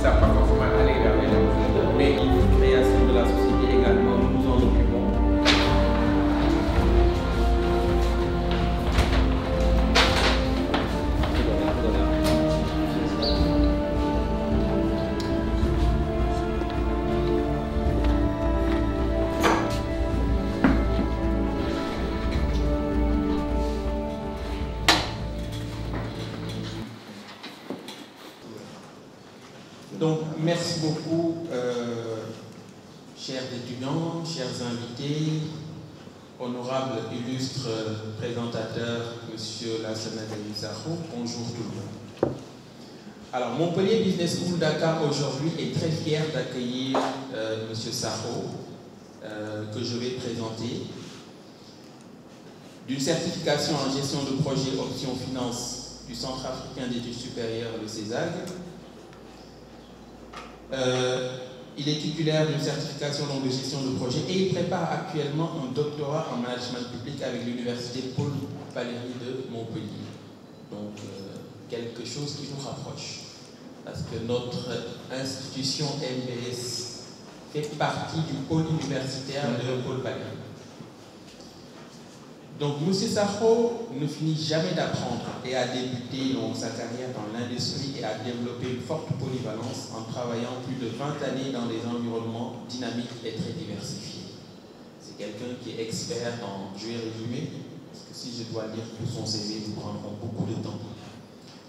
savent pas forcément aller vers les gens, mais une création de la société également, nous nous en occupons. Donc, merci beaucoup, chers étudiants, chers invités, honorables, illustres présentateurs, Monsieur Lassana Sakho, bonjour tout le monde. Alors, Montpellier Business School Dakar aujourd'hui est très fier d'accueillir Monsieur Sakho, que je vais présenter, d'une certification en gestion de projet option finance du Centre africain d'études supérieures, le CESAG. Il est titulaire d'une certification de gestion de projet et il prépare actuellement un doctorat en management public avec l'université Paul Valéry de Montpellier. Donc, quelque chose qui nous rapproche. Parce que notre institution MBS fait partie du pôle universitaire de Paul Valéry. Donc, M. Sakho ne finit jamais d'apprendre et a débuté donc, sa carrière dans l'industrie et a développé une forte polyvalence en travaillant plus de 20 années dans des environnements dynamiques et très diversifiés. C'est quelqu'un qui est expert en, je vais résumer, parce que si je dois lire tout son CV, nous prendrons beaucoup de temps.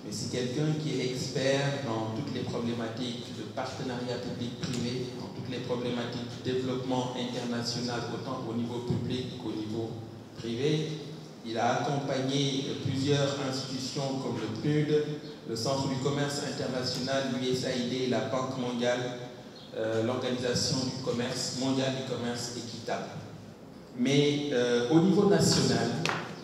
Mais c'est quelqu'un qui est expert dans toutes les problématiques de partenariat public-privé, dans toutes les problématiques de développement international, autant au niveau public qu'au niveau privé. Il a accompagné plusieurs institutions comme le PNUD, le Centre du commerce international, l'USAID, la Banque mondiale, l'Organisation du commerce mondial du commerce équitable. Mais au niveau national,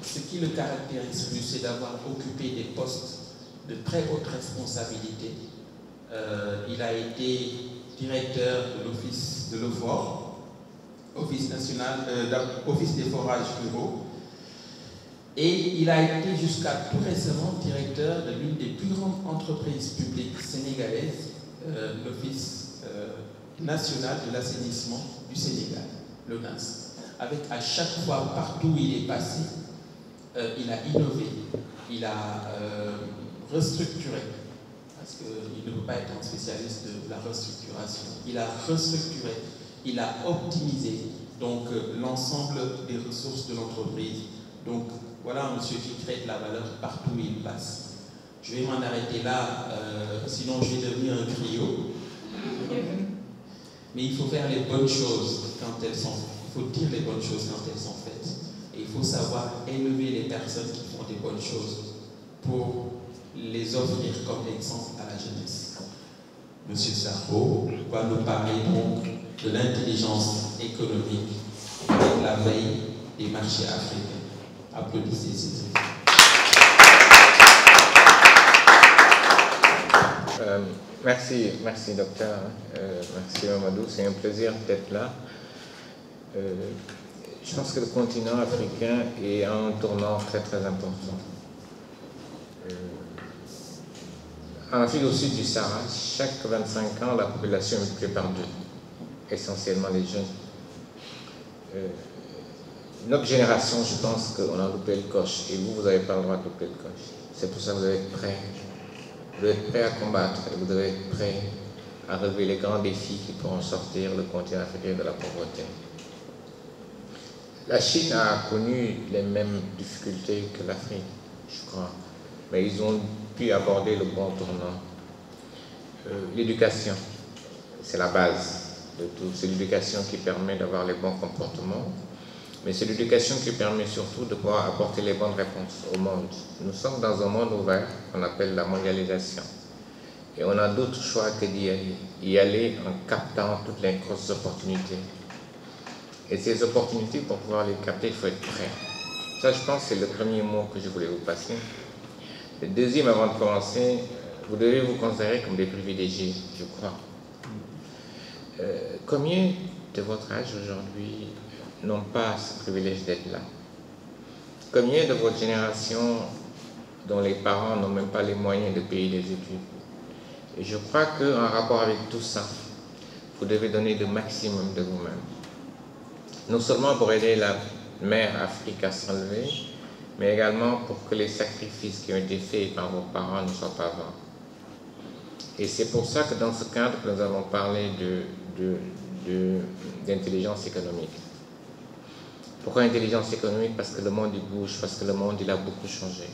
ce qui le caractérise plus, c'est d'avoir occupé des postes de très haute responsabilité. Il a été directeur de l'Office de l'OFOR, Office national, Office des forages ruraux, et il a été jusqu'à tout récemment directeur de l'une des plus grandes entreprises publiques sénégalaises, l'Office national de l'assainissement du Sénégal, l'ONAS, avec à chaque fois, partout où il est passé, il a innové, il a restructuré, parce qu'il ne peut pas être un spécialiste de la restructuration, il a restructuré, il a optimisé donc l'ensemble des ressources de l'entreprise. Donc voilà un monsieur qui crée de la valeur partout où il passe. Je vais m'en arrêter là, sinon je vais devenir un griot. Mais il faut faire les bonnes choses quand elles sont. Il faut dire les bonnes choses quand elles sont faites. Et il faut savoir élever les personnes qui font des bonnes choses pour les offrir comme exemple à la jeunesse. Monsieur Sakho va nous parler donc de l'intelligence économique et de la veille des marchés africains. Applaudissez s'il vous plaît. Merci docteur, merci Mamadou, c'est un plaisir d'être là. Je pense que le continent africain est à un tournant très très important. En fil au sud du Sahara, chaque 25 ans, la population est multipliée par 2, essentiellement les jeunes. Notre génération, je pense qu'on a loupé le coche, et vous n'avez pas le droit de louper le coche. C'est pour ça que vous devez être prêts. Vous devez être prêts à combattre, et vous devez être prêts à relever les grands défis qui pourront sortir le continent africain de la pauvreté. La Chine a connu les mêmes difficultés que l'Afrique, je crois, mais ils ont pu aborder le bon tournant. L'éducation, c'est la base de tout. C'est l'éducation qui permet d'avoir les bons comportements, mais c'est l'éducation qui permet surtout de pouvoir apporter les bonnes réponses au monde. Nous sommes dans un monde ouvert qu'on appelle la mondialisation. Et on a d'autres choix que d'y aller. Y aller en captant toutes les grosses opportunités. Et ces opportunités, pour pouvoir les capter, il faut être prêt. Ça, je pense, c'est le premier mot que je voulais vous passer. Le deuxième, avant de commencer, vous devez vous considérer comme des privilégiés, je crois. Combien de votre âge aujourd'hui n'ont pas ce privilège d'être là? Combien de votre génération, dont les parents n'ont même pas les moyens de payer des études, Et je crois qu'en rapport avec tout ça, vous devez donner le maximum de vous-même. Non seulement pour aider la mère Afrique à se relever, mais également pour que les sacrifices qui ont été faits par vos parents ne soient pas vains. Et c'est pour ça que dans ce cadre, nous allons parler d'intelligence économique. Pourquoi intelligence économique? Parce que le monde il bouge, parce que le monde il a beaucoup changé.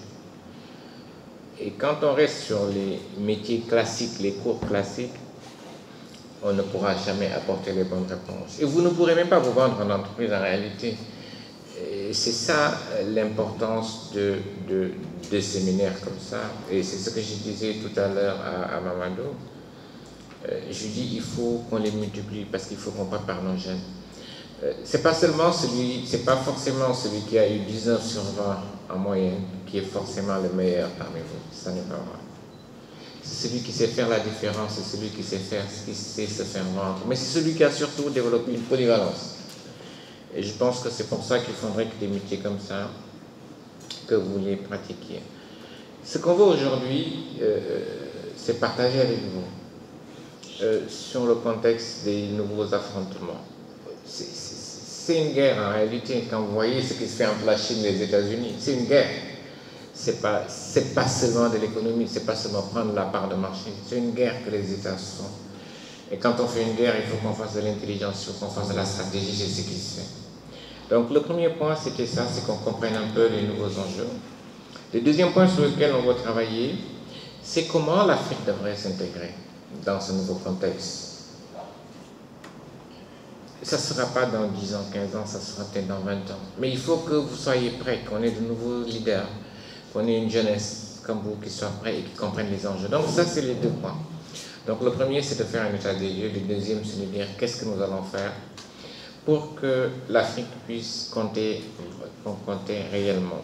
Et quand on reste sur les métiers classiques, les cours classiques, on ne pourra jamais apporter les bonnes réponses. Et vous ne pourrez même pas vous vendre en entreprise en réalité. C'est ça l'importance de séminaires comme ça. Et c'est ce que je disais tout à l'heure à Mamadou. Je dis il faut qu'on les multiplie parce qu'il faut qu'on prépare nos jeunes. C'est pas forcément celui qui a eu 19 sur 20 en moyenne qui est forcément le meilleur parmi vous. Ça n'est pas vrai. C'est celui qui sait faire la différence, c'est celui qui sait se faire vendre. Mais c'est celui qui a surtout développé une polyvalence. Et je pense que c'est pour ça qu'il faudrait que des métiers comme ça, que vous les pratiquiez. Ce qu'on veut aujourd'hui, c'est partager avec vous sur le contexte des nouveaux affrontements. C'est une guerre en réalité, quand vous voyez ce qui se fait entre la Chine et les États-Unis, c'est une guerre. C'est pas seulement de l'économie, c'est pas seulement prendre la part de marché, c'est une guerre que les États font. Et quand on fait une guerre, il faut qu'on fasse de l'intelligence, il faut qu'on fasse de la stratégie, c'est ce qui se fait. Donc le premier point, c'était ça, c'est qu'on comprenne un peu les nouveaux enjeux. Le deuxième point sur lequel on va travailler, c'est comment l'Afrique devrait s'intégrer dans ce nouveau contexte. Ça ne sera pas dans 10 ans, 15 ans, ça sera peut-être dans 20 ans. Mais il faut que vous soyez prêts, qu'on ait de nouveaux leaders, qu'on ait une jeunesse comme vous qui soit prête et qui comprenne les enjeux. Donc ça, c'est les deux points. Donc le premier, c'est de faire un état des lieux. Le deuxième, c'est de dire qu'est-ce que nous allons faire pour que l'Afrique puisse compter réellement.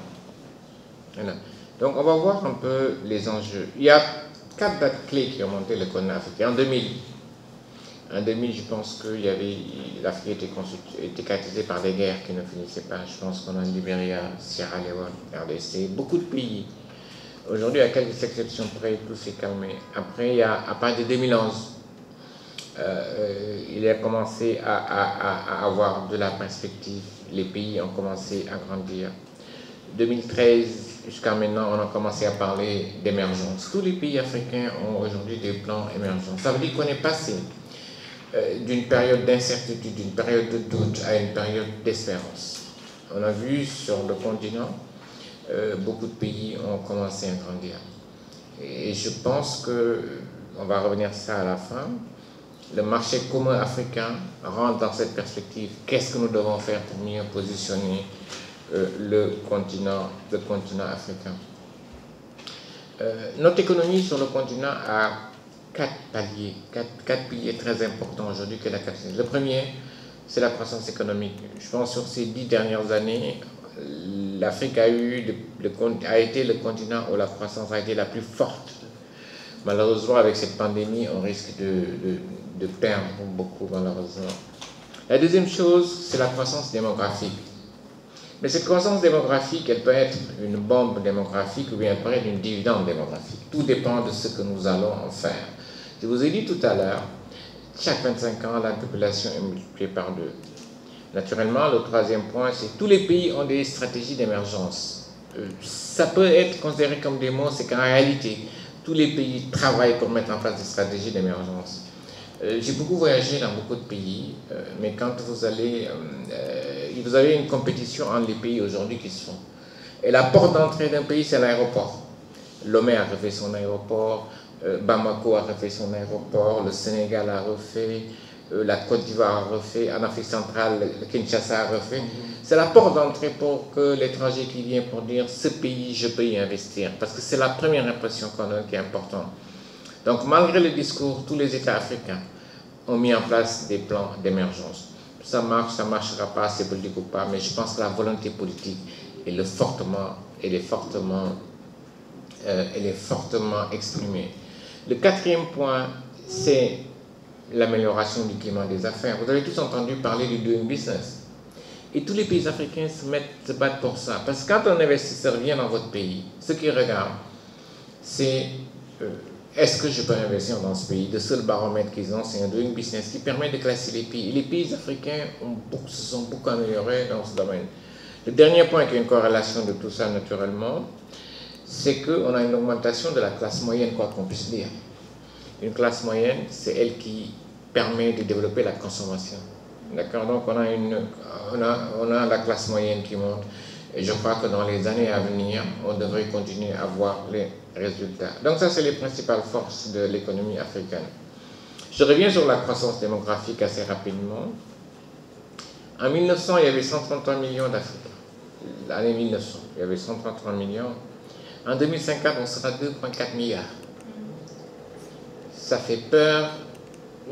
Voilà. Donc on va voir un peu les enjeux. Il y a 4 dates clés qui ont monté le continent africain. En 2000, je pense que l'Afrique était caractérisée par des guerres qui ne finissaient pas. Je pense qu'on a Libéria, Sierra Leone, RDC, beaucoup de pays. Aujourd'hui, à quelques exceptions près, tout s'est calmé. Après, à partir de 2011, il a commencé à avoir de la perspective. Les pays ont commencé à grandir. 2013 jusqu'à maintenant, on a commencé à parler d'émergence. Tous les pays africains ont aujourd'hui des plans émergents. Ça veut dire qu'on est passé d'une période d'incertitude, d'une période de doute à une période d'espérance. On a vu sur le continent, beaucoup de pays ont commencé à grandir. Et je pense qu'on va revenir à ça à la fin. Le marché commun africain rentre dans cette perspective. Qu'est-ce que nous devons faire pour mieux positionner le continent africain? Notre économie sur le continent a 4 piliers très importants aujourd'hui que la capacité. Le premier, c'est la croissance économique. Je pense que sur ces 10 dernières années, l'Afrique a été le continent où la croissance a été la plus forte. Malheureusement, avec cette pandémie, on risque de perdre beaucoup, malheureusement. La deuxième chose, c'est la croissance démographique. Mais cette croissance démographique, elle peut être une bombe démographique ou bien elle peut être une dividende démographique. Tout dépend de ce que nous allons en faire. Je vous ai dit tout à l'heure, chaque 25 ans, la population est multipliée par 2. Naturellement, le troisième point, c'est que tous les pays ont des stratégies d'émergence. Ça peut être considéré comme des mots, c'est qu'en réalité, tous les pays travaillent pour mettre en place des stratégies d'émergence. J'ai beaucoup voyagé dans beaucoup de pays, mais quand vous avez une compétition entre les pays aujourd'hui qui se font. Et la porte d'entrée d'un pays, c'est l'aéroport. Lomé a refait son aéroport, Bamako a refait son aéroport, le Sénégal a refait, la Côte d'Ivoire a refait, en Afrique centrale, le Kinshasa a refait. C'est la porte d'entrée pour que l'étranger qui vient pour dire ce pays, je peux y investir. Parce que c'est la première impression qu'on a qui est importante. Donc malgré le discours, tous les États africains ont mis en place des plans d'émergence. Ça marche, ça ne marchera pas, c'est politique ou pas, mais je pense que la volonté politique elle est fortement exprimée. Le quatrième point, c'est l'amélioration du climat des affaires. Vous avez tous entendu parler du doing business. Et tous les pays africains se battent pour ça. Parce que quand un investisseur vient dans votre pays, ce qu'il regarde, c'est est-ce que je peux investir dans ce pays? Le seul baromètre qu'ils ont, c'est un doing business qui permet de classer les pays. Et les pays africains se sont beaucoup améliorés dans ce domaine. Le dernier point qui est une corrélation de tout ça, naturellement, c'est qu'on a une augmentation de la classe moyenne, quoi qu'on puisse dire. Une classe moyenne, c'est elle qui permet de développer la consommation. D'accord? Donc, on a la classe moyenne qui monte. Et je crois que dans les années à venir, on devrait continuer à voir les résultats. Donc ça, c'est les principales forces de l'économie africaine. Je reviens sur la croissance démographique assez rapidement. En 1900, il y avait 133 millions d'Africains. L'année 1900, il y avait 133 millions. En 2050, on sera 2,4 milliards. Ça fait peur,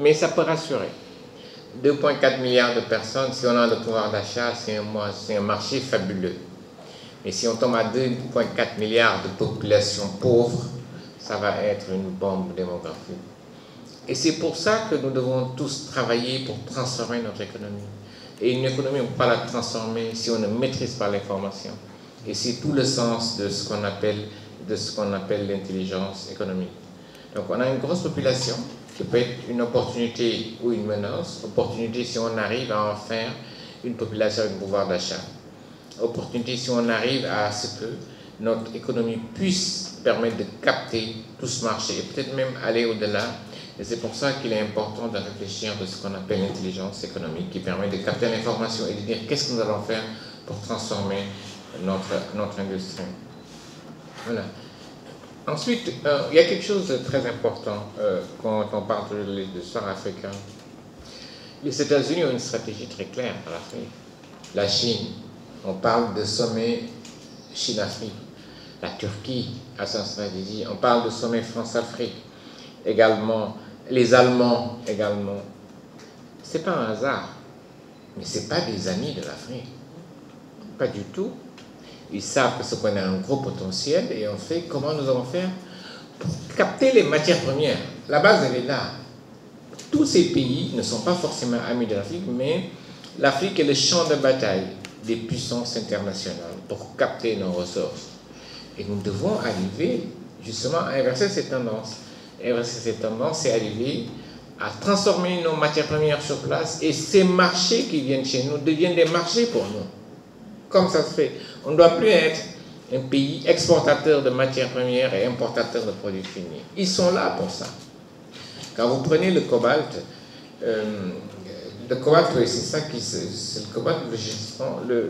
mais ça peut rassurer. 2,4 milliards de personnes, si on a le pouvoir d'achat, c'est un marché fabuleux. Mais si on tombe à 2,4 milliards de population pauvre, ça va être une bombe démographique. Et c'est pour ça que nous devons tous travailler pour transformer notre économie. Et une économie, on ne peut pas la transformer si on ne maîtrise pas l'information. Et c'est tout le sens de ce qu'on appelle l'intelligence économique. Donc on a une grosse population qui peut être une opportunité ou une menace. Opportunité si on arrive à en faire une population avec un pouvoir d'achat. Opportunité si on arrive à ce que notre économie puisse permettre de capter tout ce marché et peut-être même aller au-delà. Et c'est pour ça qu'il est important de réfléchir de ce qu'on appelle l'intelligence économique qui permet de capter l'information et de dire qu'est-ce que nous allons faire pour transformer notre industrie. Voilà. Ensuite, il y a quelque chose de très important quand on parle de l'histoire africaine. Les États-Unis ont une stratégie très claire pour l'Afrique. La Chine, on parle de sommet Chine-Afrique. La Turquie a sa stratégie. On parle de sommet France-Afrique également. Les Allemands également. Ce n'est pas un hasard, mais ce n'est pas des amis de l'Afrique. Pas du tout. Ils savent que ce qu'on a un gros potentiel et on fait comment nous allons faire pour capter les matières premières. La base, elle est là. Tous ces pays ne sont pas forcément amis de l'Afrique, mais l'Afrique est le champ de bataille des puissances internationales pour capter nos ressources. Et nous devons arriver justement à inverser cette tendance. Inverser cette tendance, c'est arriver à transformer nos matières premières sur place et ces marchés qui viennent chez nous deviennent des marchés pour nous. Comme ça se fait. On ne doit plus être un pays exportateur de matières premières et importateur de produits finis. Ils sont là pour ça. Quand vous prenez le cobalt, oui, c'est ça qui c'est le cobalt.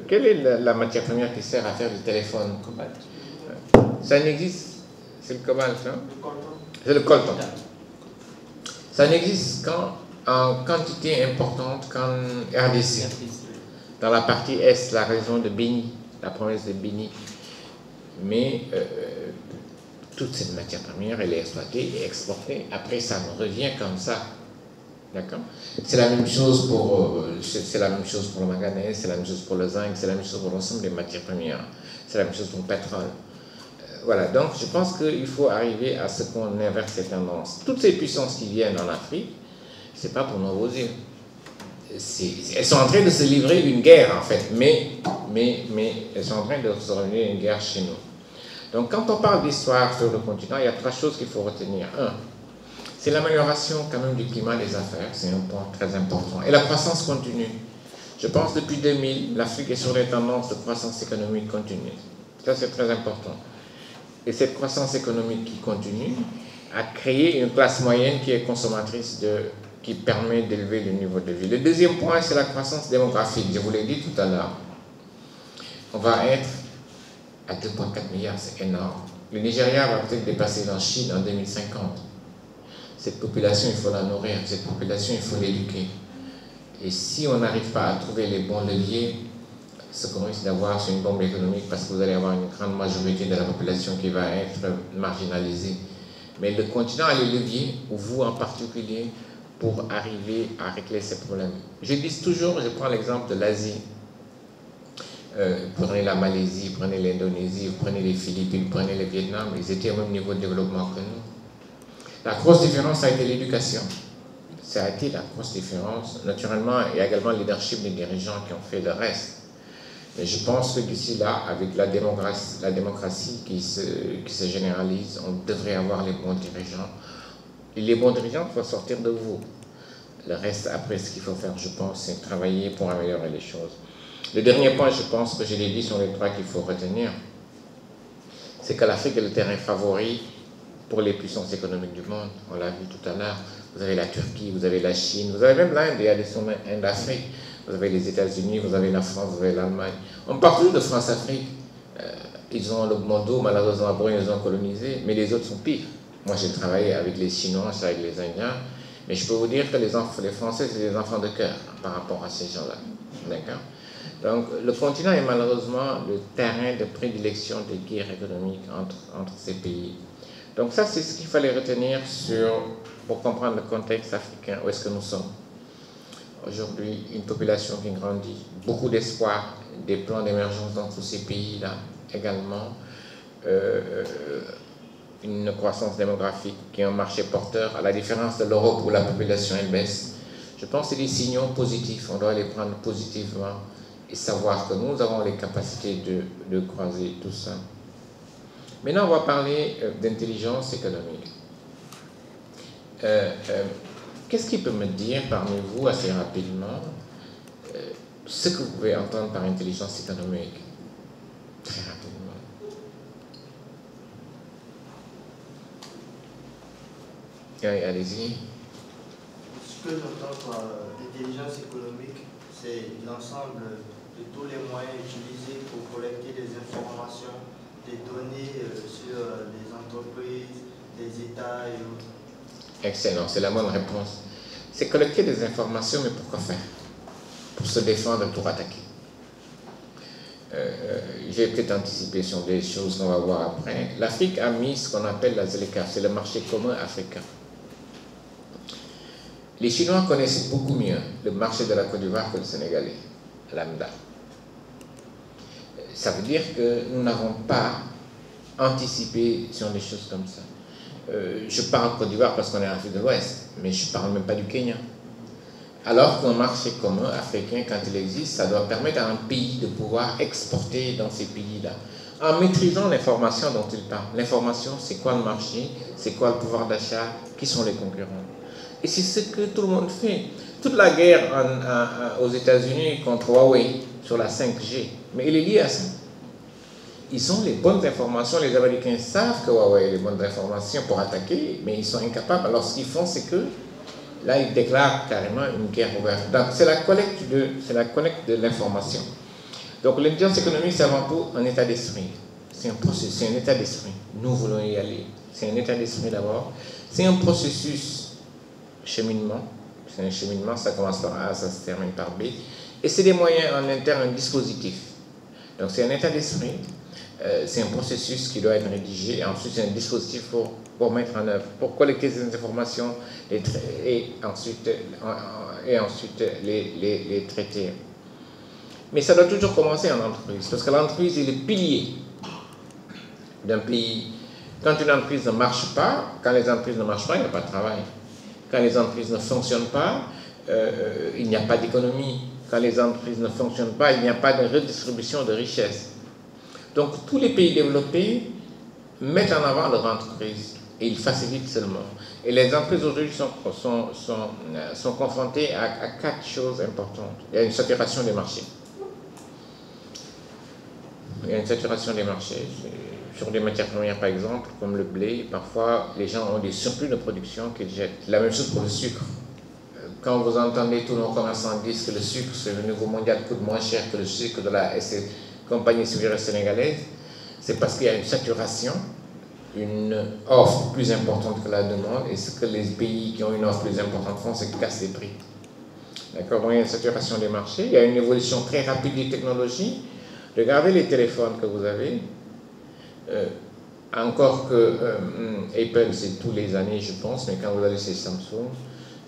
Quelle est la matière première qui sert à faire du téléphone? Cobalt. Ça n'existe. C'est le cobalt, hein? C'est le coltan. Ça n'existe qu'en quantité importante qu'en RDC. Dans la partie Est, la région de Béni, la province de Béni. Mais toute cette matière première, elle est exploitée et exportée. Après, ça nous revient comme ça. D'accord? C'est la même chose pour le manganèse, c'est la même chose pour le zinc, c'est la même chose pour l'ensemble des matières premières. C'est la même chose pour le pétrole. Voilà, donc je pense qu'il faut arriver à ce qu'on inverse cette tendance. Toutes ces puissances qui viennent en Afrique, ce n'est pas pour nos beaux yeux. Elles sont en train de se livrer une guerre en fait, mais elles sont en train de se livrer une guerre chez nous. Donc quand on parle d'histoire sur le continent, il y a trois choses qu'il faut retenir. Un, c'est l'amélioration quand même du climat des affaires, c'est un point très important. Et la croissance continue. Je pense que depuis 2000, l'Afrique est sur des tendances de croissance économique continue. Ça c'est très important. Et cette croissance économique qui continue a créé une classe moyenne qui est consommatrice qui permet d'élever le niveau de vie. Le deuxième point, c'est la croissance démographique. Je vous l'ai dit tout à l'heure. On va être à 2,4 milliards, c'est énorme. Le Nigeria va peut-être dépasser la Chine en 2050. Cette population, il faut la nourrir. Cette population, il faut l'éduquer. Et si on n'arrive pas à trouver les bons leviers, ce qu'on risque d'avoir, c'est une bombe économique parce que vous allez avoir une grande majorité de la population qui va être marginalisée. Mais le continent a les leviers, ou vous en particulier, pour arriver à régler ces problèmes. Je dis toujours, je prends l'exemple de l'Asie. Prenez la Malaisie, prenez l'Indonésie, prenez les Philippines, prenez le Vietnam, ils étaient au même niveau de développement que nous. La grosse différence a été l'éducation. Ça a été la grosse différence. Naturellement, il y a également le leadership des dirigeants qui ont fait le reste. Mais je pense que d'ici là, avec la démocratie qui se généralise, on devrait avoir les bons dirigeants. Et les bons dirigeants, il faut sortir de vous. Le reste, après, ce qu'il faut faire, je pense, c'est travailler pour améliorer les choses. Le dernier point, je pense que je l'ai dit sur les trois qu'il faut retenir, c'est que l'Afrique est le terrain favori pour les puissances économiques du monde. On l'a vu tout à l'heure. Vous avez la Turquie, vous avez la Chine, vous avez même l'Inde, il y a des sommets Inde-Afrique. Vous avez les États-Unis, vous avez la France, vous avez l'Allemagne. On parle toujours de France-Afrique. Ils ont le Mondo, malheureusement, après, ils ont colonisé, mais les autres sont pires. Moi, j'ai travaillé avec les Chinois, avec les Indiens, mais je peux vous dire que les Français, c'est des enfants de cœur par rapport à ces gens-là. D'accord? Donc, le continent est malheureusement le terrain de prédilection des guerres économiques entre ces pays. Donc, ça, c'est ce qu'il fallait retenir pour comprendre le contexte africain, où est-ce que nous sommes. Aujourd'hui, une population qui grandit, beaucoup d'espoir, des plans d'émergence dans tous ces pays-là également, une croissance démographique qui est un marché porteur, à la différence de l'Europe où la population elle baisse. Je pense que c'est des signaux positifs, on doit les prendre positivement et savoir que nous avons les capacités de croiser tout ça. Maintenant, on va parler d'intelligence économique. Qu'est-ce qu'il peut me dire parmi vous assez rapidement ce que vous pouvez entendre par intelligence économique? Très rapidement. Allez-y. Ce que j'entends par intelligence économique, c'est l'ensemble de tous les moyens utilisés pour collecter des informations, des données sur les entreprises, les États et autres. Excellent, c'est la bonne réponse. C'est collecter des informations, mais pourquoi faire? Pour se défendre, pour attaquer. J'ai peut-être anticipé sur des choses qu'on va voir après. L'Afrique a mis ce qu'on appelle la ZLECAf, c'est le marché commun africain. Les Chinois connaissent beaucoup mieux le marché de la Côte d'Ivoire que le Sénégalais, lambda. Ça veut dire que nous n'avons pas anticipé sur des choses comme ça. Je parle Côte d'Ivoire parce qu'on est en Afrique de l'Ouest, mais je ne parle même pas du Kenya. Alors qu'un marché commun africain, quand il existe, ça doit permettre à un pays de pouvoir exporter dans ces pays-là, en maîtrisant l'information dont il parle. L'information, c'est quoi le marché, c'est quoi le pouvoir d'achat, qui sont les concurrents. Et c'est ce que tout le monde fait. Toute la guerre aux États-Unis contre Huawei sur la 5G, mais il est lié à ça. Ils ont les bonnes informations, les Américains savent que Huawei a les bonnes informations pour attaquer, mais ils sont incapables. Alors ce qu'ils font, c'est que là, ils déclarent carrément une guerre ouverte. Donc c'est la collecte de l'information. Donc l'intelligence économique, c'est avant tout un état d'esprit. C'est un processus, c'est un état d'esprit. Nous voulons y aller. C'est un état d'esprit d'abord. C'est un processus cheminement. C'est un cheminement, ça commence par A, ça se termine par B. Et c'est des moyens en interne, un dispositif. Donc c'est un état d'esprit. C'est un processus qui doit être rédigé et ensuite c'est un dispositif pour mettre en œuvre, pour collecter ces informations et ensuite les traiter. Mais ça doit toujours commencer en entreprise, parce que l'entreprise est le pilier d'un pays. Quand une entreprise ne marche pas, quand les entreprises ne marchent pas, il n'y a pas de travail. Quand les entreprises ne fonctionnent pas, il n'y a pas d'économie. Quand les entreprises ne fonctionnent pas, il n'y a pas de redistribution de richesses. Donc tous les pays développés mettent en avant leur entreprise et ils facilitent seulement. Et les entreprises aujourd'hui sont confrontées à 4 choses importantes. Il y a une saturation des marchés. Il y a une saturation des marchés. Sur des matières premières par exemple, comme le blé, parfois les gens ont des surplus de production qu'ils jettent. La même chose pour le sucre. Quand vous entendez tous nos commerçants dire que le sucre sur le niveau mondial coûte moins cher que le sucre de la compagnie sucrière sénégalaise, c'est parce qu'il y a une saturation, une offre plus importante que la demande, et ce que les pays qui ont une offre plus importante font, c'est qu'ils cassent les prix. D'accord? Donc il y a une saturation des marchés, il y a une évolution très rapide des technologies. Regardez les téléphones que vous avez. Encore que Apple, c'est tous les années, je pense, mais quand vous allez chez Samsung,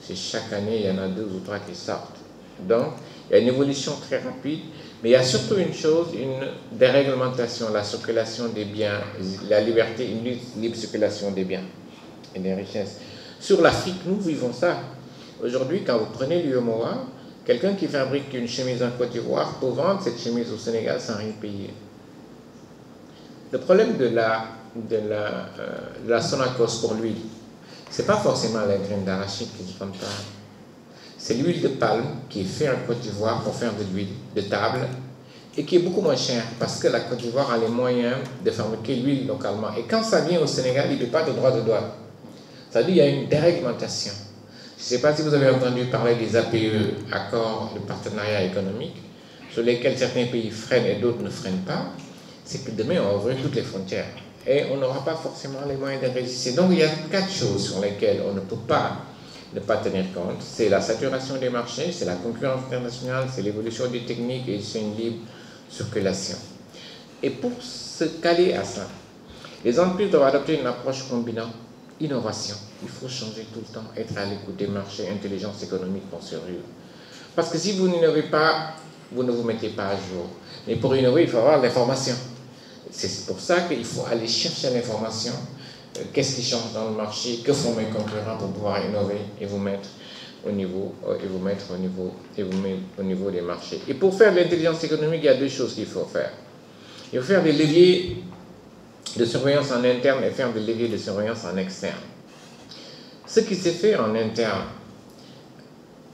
c'est chaque année, il y en a 2 ou 3 qui sortent. Donc, il y a une évolution très rapide, mais il y a surtout une chose, une déréglementation, la circulation des biens, la liberté, une libre circulation des biens et des richesses. Sur l'Afrique, nous vivons ça. Aujourd'hui, quand vous prenez l'UEMOA, Quelqu'un qui fabrique une chemise en Côte d'Ivoire peut vendre cette chemise au Sénégal sans rien payer. Le problème de la Sonacos pour l'huile, ce n'est pas forcément la graine d'arachide qui se rentable. C'est l'huile de palme qui est faite en Côte d'Ivoire pour faire de l'huile de table et qui est beaucoup moins chère parce que la Côte d'Ivoire a les moyens de fabriquer l'huile localement. Et quand ça vient au Sénégal, il ne paie pas de droit de douane. Ça veut dire qu'il y a une déréglementation. Je ne sais pas si vous avez entendu parler des APE, accords de partenariat économique, sur lesquels certains pays freinent et d'autres ne freinent pas. C'est que demain, on va ouvrir toutes les frontières et on n'aura pas forcément les moyens de résister. Donc, il y a 4 choses sur lesquelles on ne peut pas ne pas tenir compte. C'est la saturation des marchés, c'est la concurrence internationale, c'est l'évolution des techniques et c'est une libre circulation. Et pour se caler à ça, les entreprises doivent adopter une approche combinant innovation. Il faut changer tout le temps, être à l'écoute des marchés, intelligence économique pour survivre. Parce que si vous n'innovez pas, vous ne vous mettez pas à jour. Mais pour innover, il faut avoir l'information. C'est pour ça qu'il faut aller chercher l'information. Qu'est-ce qui change dans le marché? Que font mes concurrents pour pouvoir innover et vous mettre au niveau, au niveau des marchés. Et pour faire de l'intelligence économique, il y a 2 choses qu'il faut faire. Il faut faire des leviers de surveillance en interne et faire des leviers de surveillance en externe. Ce qui s'est fait en interne,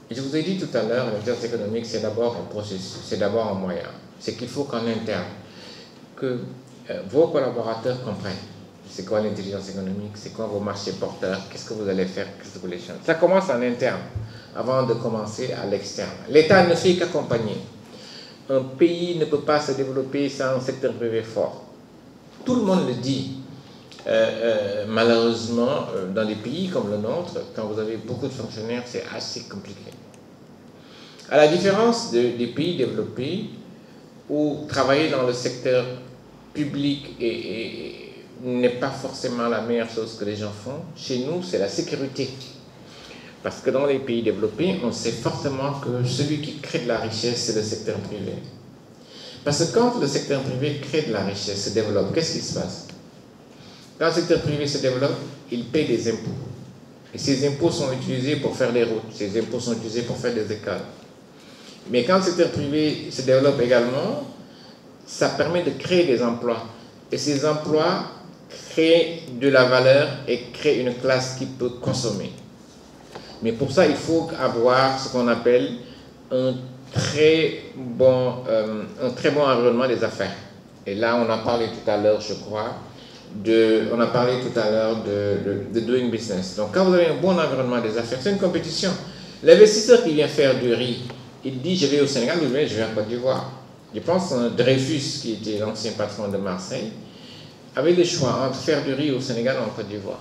je vous ai dit tout à l'heure, l'intelligence économique, c'est d'abord un processus, c'est d'abord un moyen. C'est qu'il faut qu'en interne, que vos collaborateurs comprennent c'est quoi l'intelligence économique, c'est quoi vos marchés porteurs, qu'est-ce que vous allez faire, qu'est-ce que vous voulez changer. Ça commence en interne, avant de commencer à l'externe. L'État ne fait qu'accompagner. Un pays ne peut pas se développer sans un secteur privé fort. Tout le monde le dit. Malheureusement, dans des pays comme le nôtre, quand vous avez beaucoup de fonctionnaires, c'est assez compliqué. À la différence des pays développés, où travailler dans le secteur public n'est pas forcément la meilleure chose que les gens font, chez nous, c'est la sécurité. Parce que dans les pays développés, on sait fortement que celui qui crée de la richesse, c'est le secteur privé. Parce que quand le secteur privé crée de la richesse, se développe, qu'est-ce qui se passe? Quand le secteur privé se développe, il paie des impôts. Et ces impôts sont utilisés pour faire des routes, ces impôts sont utilisés pour faire des écoles. Mais quand le secteur privé se développe également, ça permet de créer des emplois. Et ces emplois créent de la valeur et créent une classe qui peut consommer. Mais pour ça, il faut avoir ce qu'on appelle un très bon environnement des affaires. Et là, on a parlé tout à l'heure, je crois, de doing business. Donc, quand vous avez un bon environnement des affaires, c'est une compétition. L'investisseur qui vient faire du riz, il dit, je vais au Sénégal ou bien je vais en Côte d'Ivoire. Je pense que Dreyfus, qui était l'ancien patron de Marseille, avait le choix entre faire du riz au Sénégal ou en Côte d'Ivoire.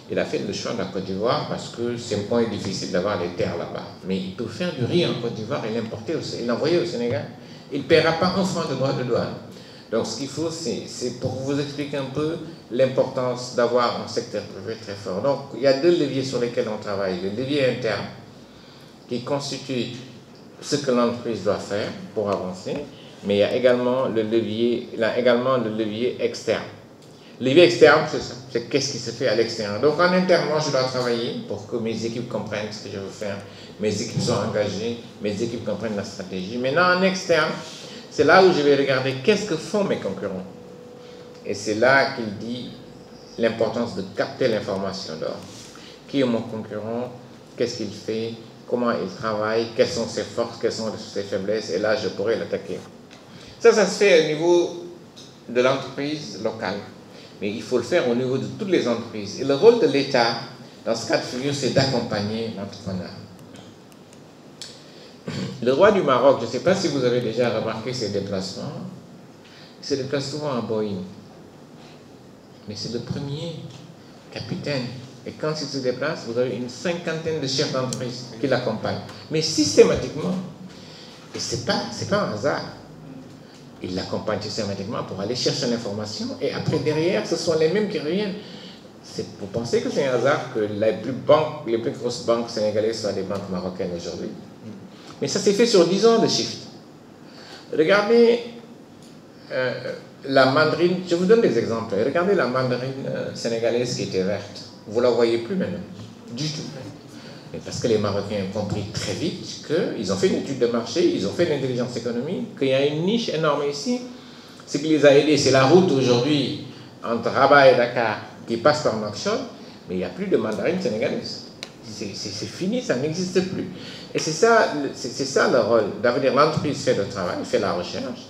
Il a fait le choix de la Côte d'Ivoire parce que c'est un point difficile d'avoir les terres là-bas. Mais il peut faire du riz en Côte d'Ivoire et l'envoyer au Sénégal. Il ne paiera pas un franc de droit de douane. Donc ce qu'il faut, c'est pour vous expliquer un peu l'importance d'avoir un secteur privé très fort. Donc il y a 2 leviers sur lesquels on travaille. Le levier interne, qui constitue ce que l'entreprise doit faire pour avancer, mais il y a également le levier externe. Le levier externe, c'est ça, c'est qu'est-ce qui se fait à l'extérieur. Donc en interne, moi je dois travailler pour que mes équipes comprennent ce que je veux faire, mes équipes sont engagées, mes équipes comprennent la stratégie. Maintenant en externe, c'est là où je vais regarder qu'est-ce que font mes concurrents. Et c'est là qu'il dit l'importance de capter l'information d'or. Qui est mon concurrent? Qu'est-ce qu'il fait? Comment il travaille? Quelles sont ses forces? Quelles sont ses faiblesses? Et là, je pourrais l'attaquer. Ça se fait au niveau de l'entreprise locale. Mais il faut le faire au niveau de toutes les entreprises. Et le rôle de l'État, dans ce cas de figure, c'est d'accompagner l'entrepreneur. Le roi du Maroc, je ne sais pas si vous avez déjà remarqué ses déplacements, il se déplace souvent en Boeing. Mais c'est le premier capitaine. Et quand il se déplace, vous avez une 50aine de chefs d'entreprise qui l'accompagnent. Mais systématiquement. Et ce n'est pas un hasard. Il l'accompagne systématiquement pour aller chercher l'information. Et après, derrière, ce sont les mêmes qui reviennent. Vous pensez que c'est un hasard que les plus grosses banques sénégalaises soient des banques marocaines aujourd'hui? Mais ça s'est fait sur 10 ans de shift. Regardez la mandarine, je vous donne des exemples. Regardez la mandarine sénégalaise qui était verte. Vous ne la voyez plus maintenant, du tout. Mais parce que les Marocains ont compris très vite qu'ils ont fait une étude de marché, ils ont fait de l'intelligence économique, qu'il y a une niche énorme ici. Ce qui les a aidés, c'est la route aujourd'hui entre Rabat et Dakar qui passe par Nouakchott, mais il n'y a plus de mandarine sénégalaise. C'est fini, ça n'existe plus. Et c'est ça le rôle. D'avenir, l'entreprise fait le travail, fait la recherche.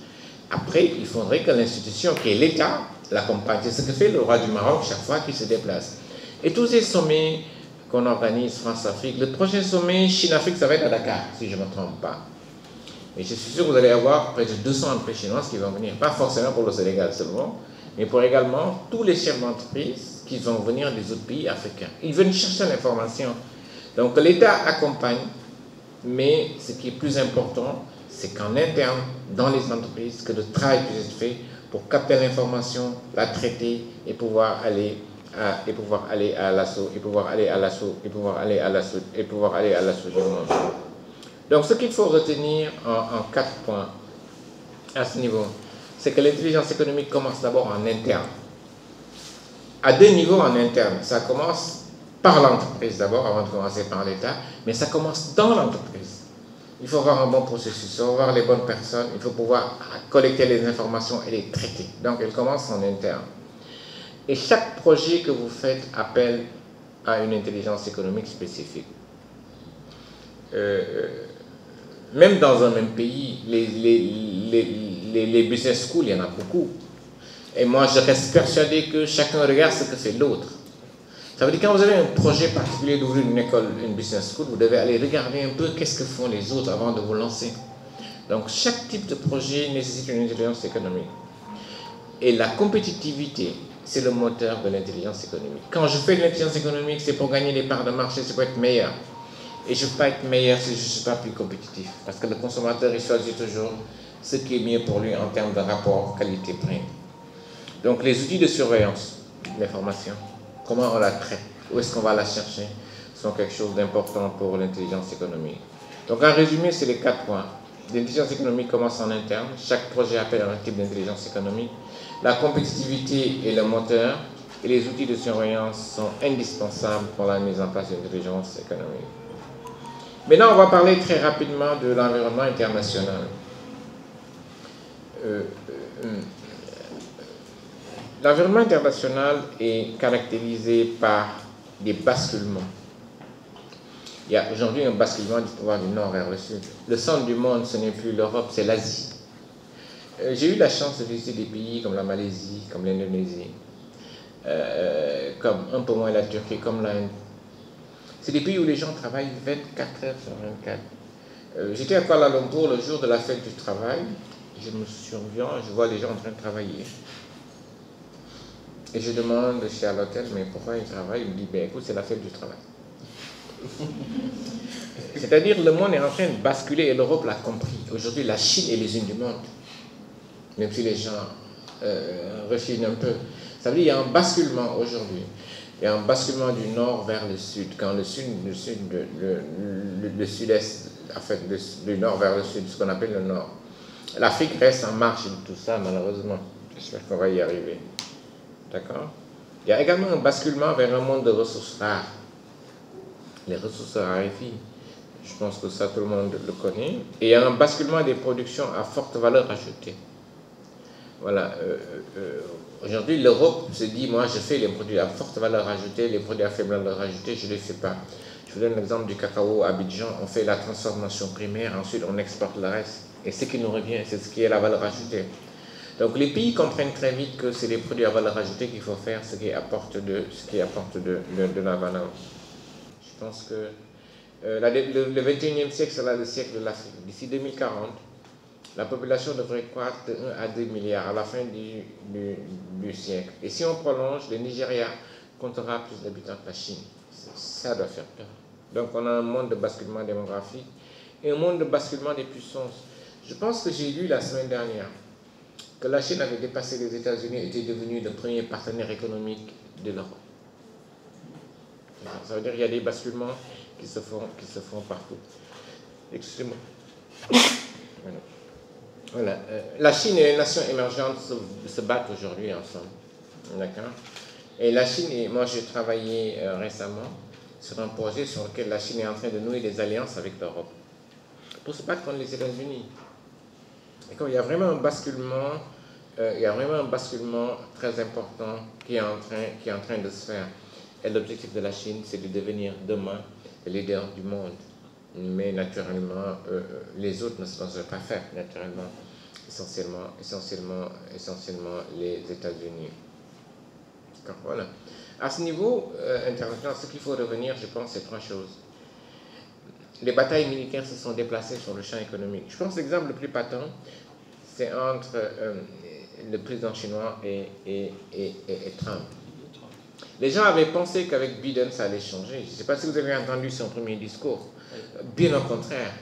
Après, il faudrait que l'institution, qui est l'État, l'accompagne. C'est ce que fait le roi du Maroc chaque fois qu'il se déplace. Et tous ces sommets qu'on organise, France-Afrique, le prochain sommet Chine-Afrique, ça va être à Dakar, si je ne me trompe pas. Et je suis sûr que vous allez avoir près de 200 entreprises chinoises qui vont venir, pas forcément pour le Sénégal seulement, mais pour également tous les chefs d'entreprise qui vont venir des autres pays africains. Ils viennent chercher l'information. Donc l'État accompagne, mais ce qui est plus important, c'est qu'en interne, dans les entreprises, que le travail puisse être fait pour capter l'information, la traiter et pouvoir aller à l'assaut du monde. Donc ce qu'il faut retenir en 4 points à ce niveau, c'est que l'intelligence économique commence d'abord en interne. À 2 niveaux en interne. Ça commence par l'entreprise d'abord, avant de commencer par l'État, mais ça commence dans l'entreprise. Il faut avoir un bon processus, il faut avoir les bonnes personnes, il faut pouvoir collecter les informations et les traiter. Donc elle commence en interne. Et chaque projet que vous faites appelle à une intelligence économique spécifique. Même dans un même pays, les business schools, il y en a beaucoup. Et moi, je reste persuadé que chacun regarde ce que fait l'autre. Ça veut dire que quand vous avez un projet particulier d'ouvrir une école, une business school, vous devez aller regarder un peu qu'est-ce que font les autres avant de vous lancer. Donc, chaque type de projet nécessite une intelligence économique. Et la compétitivité, c'est le moteur de l'intelligence économique. Quand je fais de l'intelligence économique, c'est pour gagner des parts de marché, c'est pour être meilleur. Et je ne peux pas être meilleur si je ne suis pas plus compétitif. Parce que le consommateur, il choisit toujours ce qui est mieux pour lui en termes de rapport qualité-prix. Donc les outils de surveillance, l'information, comment on la traite, où est-ce qu'on va la chercher, sont quelque chose d'important pour l'intelligence économique. Donc en résumé, c'est les 4 points. L'intelligence économique commence en interne, chaque projet appelle à un type d'intelligence économique. La compétitivité est le moteur et les outils de surveillance sont indispensables pour la mise en place d'une intelligence économique. Maintenant, on va parler très rapidement de l'environnement international. L'environnement international est caractérisé par des basculements. Il y a aujourd'hui un basculement du pouvoir du nord vers le sud. Le centre du monde, ce n'est plus l'Europe, c'est l'Asie. J'ai eu la chance de visiter des pays comme la Malaisie, comme l'Indonésie, comme un peu moins la Turquie, comme l'Inde. C'est des pays où les gens travaillent 24 heures sur 24. J'étais à Kuala Lumpur le jour de la fête du travail. Je me souviens, je vois les gens en train de travailler. Et je demande chez à l'hôtel, mais pourquoi ils travaillent? Il me dit, ben écoute, c'est la fête du travail. C'est-à-dire, le monde est en train de basculer et l'Europe l'a compris. Aujourd'hui, la Chine est l'usine du monde. Même si les gens rechignent un peu. Ça veut dire qu'il y a un basculement aujourd'hui. Il y a un basculement du nord vers le sud. Quand le sud-est, en fait, du nord vers le sud, ce qu'on appelle le nord. L'Afrique reste en marche de tout ça, malheureusement. J'espère qu'on va y arriver. D'accord? Il y a également un basculement vers un monde de ressources rares. Les ressources raréfient. Je pense que ça, tout le monde le connaît. Et il y a un basculement des productions à forte valeur ajoutée. Voilà. Aujourd'hui, l'Europe se dit, moi, je fais les produits à forte valeur ajoutée, les produits à faible valeur ajoutée, je ne les fais pas. Je vous donne l'exemple du cacao à Abidjan. On fait la transformation primaire, ensuite on exporte le reste. Et ce qui nous revient, c'est ce qui est la valeur ajoutée. Donc les pays comprennent très vite que c'est les produits à valeur ajoutée qu'il faut faire, ce qui apporte de la valeur. Je pense que le 21e siècle sera le siècle de l'Afrique. D'ici 2040, la population devrait croître de 1 à 2 milliards à la fin du siècle. Et si on prolonge, le Nigeria comptera plus d'habitants que la Chine. Ça doit faire peur. Donc on a un monde de basculement démographique et un monde de basculement des puissances. Je pense que j'ai lu la semaine dernière que la Chine avait dépassé les États-Unis et était devenue le premier partenaire économique de l'Europe. Ça veut dire qu'il y a des basculements qui se font partout. Excusez-moi. Voilà. La Chine et les nations émergentes se battent aujourd'hui ensemble. D'accord? Et la Chine, moi j'ai travaillé récemment sur un projet sur lequel la Chine est en train de nouer des alliances avec l'Europe pour se battre contre les États-Unis. Et quand il y a vraiment un basculement, très important qui est en train de se faire. Et l'objectif de la Chine, c'est de devenir demain le leader du monde. Mais naturellement, les autres ne se laisseraient pas faire, naturellement, essentiellement les États-Unis. Voilà. À ce niveau international, ce qu'il faut revenir, je pense, c'est 3 choses. Les batailles militaires se sont déplacées sur le champ économique. Je pense que l'exemple le plus patent, c'est entre le président chinois et Trump. Les gens avaient pensé qu'avec Biden, ça allait changer. Je ne sais pas si vous avez entendu son premier discours. Bien au contraire,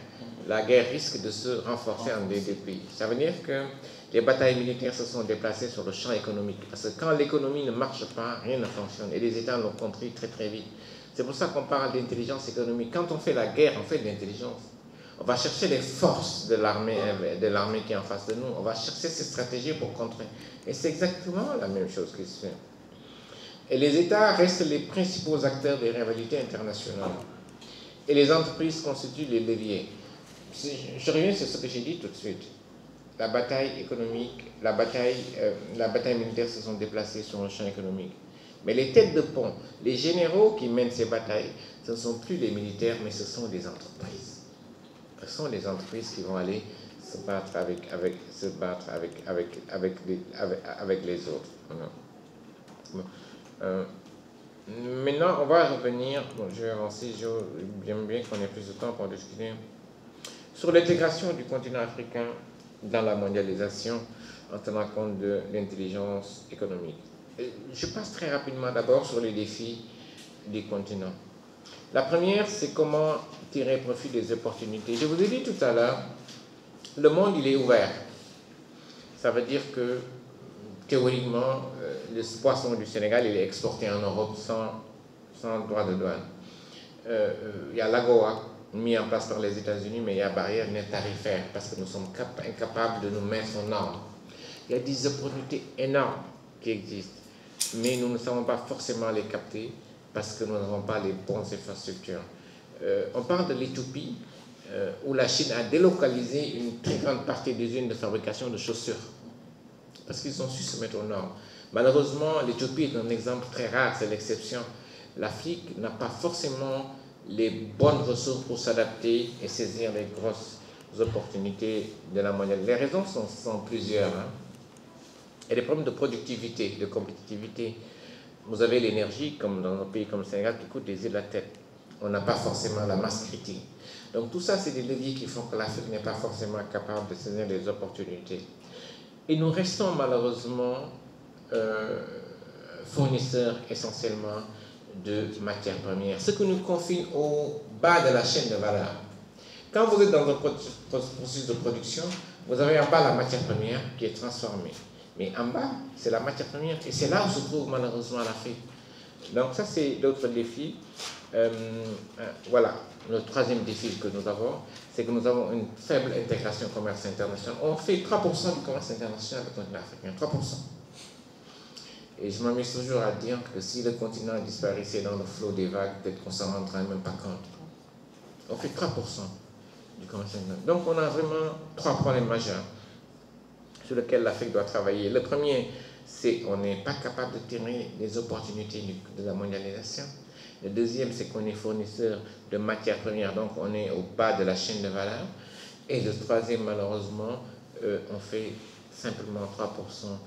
la guerre risque de se renforcer en des deux pays. Ça veut dire que les batailles militaires se sont déplacées sur le champ économique. Parce que quand l'économie ne marche pas, rien ne fonctionne. Et les États l'ont compris très très vite. C'est pour ça qu'on parle d'intelligence économique. Quand on fait la guerre, on fait de l'intelligence. On va chercher les forces de l'armée qui est en face de nous. On va chercher ces stratégies pour contrer. Et c'est exactement la même chose qui se fait. Et les États restent les principaux acteurs des rivalités internationales. Et les entreprises constituent les leviers. Je reviens sur ce que j'ai dit tout de suite. La bataille économique, la bataille militaire se sont déplacées sur le champ économique. Mais les têtes de pont, les généraux qui mènent ces batailles, ce ne sont plus les militaires, mais ce sont des entreprises. Ce sont des entreprises qui vont aller se battre avec les autres. Maintenant, on va revenir, je vais avancer, j'aime bien qu'on ait plus de temps pour discuter, sur l'intégration du continent africain dans la mondialisation en tenant compte de l'intelligence économique. Je passe très rapidement d'abord sur les défis du continent. La première, c'est comment tirer profit des opportunités. Je vous ai dit tout à l'heure, le monde, il est ouvert. Ça veut dire que, théoriquement, le poisson du Sénégal, il est exporté en Europe sans droit de douane. Il y a l'AGOA, mis en place par les États-Unis, mais il y a barrière nette tarifaire, parce que nous sommes incapables de nous mettre en ordre. Il y a des opportunités énormes qui existent, mais nous ne savons pas forcément les capter, parce que nous n'avons pas les bonnes infrastructures. On parle de l'Éthiopie, où la Chine a délocalisé une très grande partie des usines de fabrication de chaussures, parce qu'ils ont su se mettre aux normes. Malheureusement, l'Éthiopie est un exemple très rare, c'est l'exception. L'Afrique n'a pas forcément les bonnes ressources pour s'adapter et saisir les grosses opportunités de la mondialisation. Les raisons sont plusieurs. Il y a des problèmes de productivité, de compétitivité. Vous avez l'énergie, comme dans un pays comme le Sénégal, qui coûte des yeux de la tête. On n'a pas forcément la masse critique. Donc tout ça, c'est des leviers qui font que l'Afrique n'est pas forcément capable de saisir les opportunités. Et nous restons malheureusement fournisseurs essentiellement de matières premières, ce que nous confine au bas de la chaîne de valeur. Quand vous êtes dans un processus de production, vous avez en bas la matière première qui est transformée. Mais en bas, c'est la matière première. Et c'est là où se trouve malheureusement l'Afrique. Donc ça, c'est l'autre défi. Voilà, le troisième défi que nous avons, c'est que nous avons une faible intégration commerce international. On fait 3% du commerce international avec le continent africain, 3%. Et je m'amuse toujours à dire que si le continent disparaissait dans le flot des vagues, peut-être qu'on ne s'en rendrait même pas compte. On fait 3% du commerce international. Donc on a vraiment 3 problèmes majeurs sur lesquels l'Afrique doit travailler. Le premier, c'est qu'on n'est pas capable de tirer les opportunités de la mondialisation. Le deuxième, c'est qu'on est fournisseur de matières premières, donc on est au bas de la chaîne de valeur. Et le troisième, malheureusement, on fait simplement 3%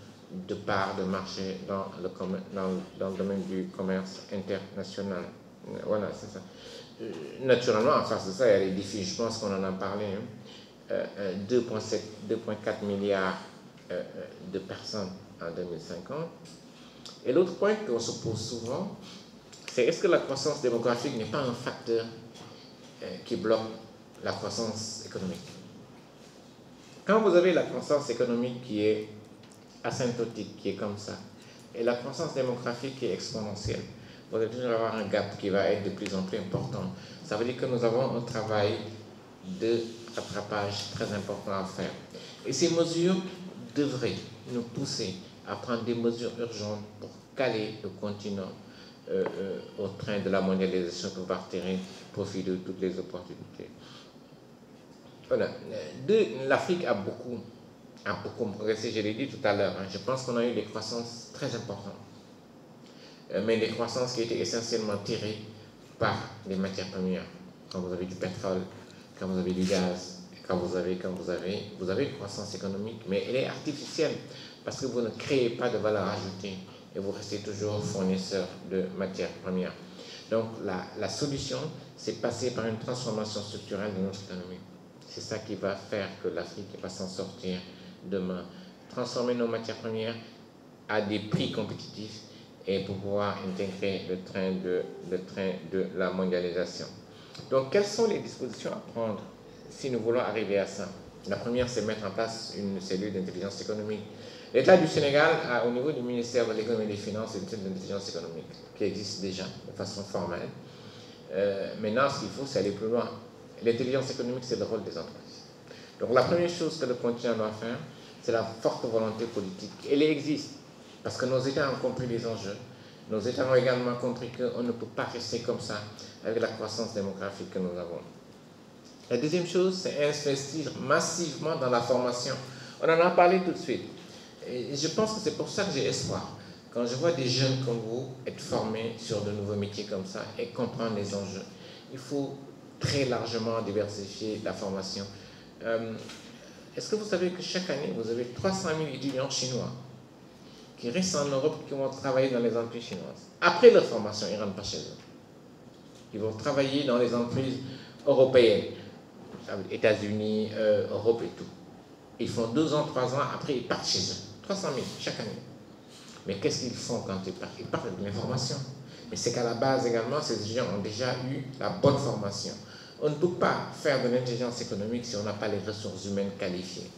de part de marché dans le domaine du commerce international. Voilà, c'est ça. Naturellement, en face de ça, il y a les défis, je pense qu'on en a parlé, 2,4 milliards de personnes en 2050. Et l'autre point qu'on se pose souvent, c'est est-ce que la croissance démographique n'est pas un facteur qui bloque la croissance économique? Quand vous avez la croissance économique qui est asymptotique, qui est comme ça, et la croissance démographique qui est exponentielle, vous allez toujours avoir un gap qui va être de plus en plus important. Ça veut dire que nous avons un travail de rattrapage très important à faire. Et ces mesures devraient nous pousser à prendre des mesures urgentes pour caler le continent au train de la mondialisation pour pouvoir tirer profit de toutes les opportunités. Voilà. L'Afrique a beaucoup progressé, je l'ai dit tout à l'heure. Hein. Je pense qu'on a eu des croissances très importantes, mais des croissances qui étaient essentiellement tirées par les matières premières. Quand vous avez du pétrole, quand vous avez du gaz, quand vous avez une croissance économique, mais elle est artificielle parce que vous ne créez pas de valeur ajoutée et vous restez toujours fournisseur de matières premières. Donc la solution, c'est passer par une transformation structurelle de notre économie. C'est ça qui va faire que l'Afrique va s'en sortir demain. Transformer nos matières premières à des prix compétitifs et pour pouvoir intégrer le train de la mondialisation. Donc, quelles sont les dispositions à prendre si nous voulons arriver à ça? La première, c'est mettre en place une cellule d'intelligence économique. L'État du Sénégal a, au niveau du ministère de l'Économie et des Finances, une cellule d'intelligence économique qui existe déjà de façon formelle. Maintenant, ce qu'il faut, c'est aller plus loin. L'intelligence économique, c'est le rôle des entreprises. Donc, la première chose que le continent doit faire, c'est la forte volonté politique. Elle existe parce que nos États ont compris les enjeux. Nos États ont également compris qu'on ne peut pas rester comme ça avec la croissance démographique que nous avons. La deuxième chose, c'est investir massivement dans la formation. On en a parlé tout de suite. Et je pense que c'est pour ça que j'ai espoir. Quand je vois des jeunes comme vous être formés sur de nouveaux métiers comme ça et comprendre les enjeux, il faut très largement diversifier la formation. Est-ce que vous savez que chaque année, vous avez 300 000 étudiants chinois qui restent en Europe, qui vont travailler dans les entreprises chinoises. Après leur formation, ils ne rentrent pas chez eux. Ils vont travailler dans les entreprises européennes, États-Unis, Europe et tout. Ils font 2 ans, 3 ans, après ils partent chez eux. 300 000 chaque année. Mais qu'est-ce qu'ils font quand ils partent? Ils partent de l'information. Mais c'est qu'à la base également, ces étudiants ont déjà eu la bonne formation. On ne peut pas faire de l'intelligence économique si on n'a pas les ressources humaines qualifiées.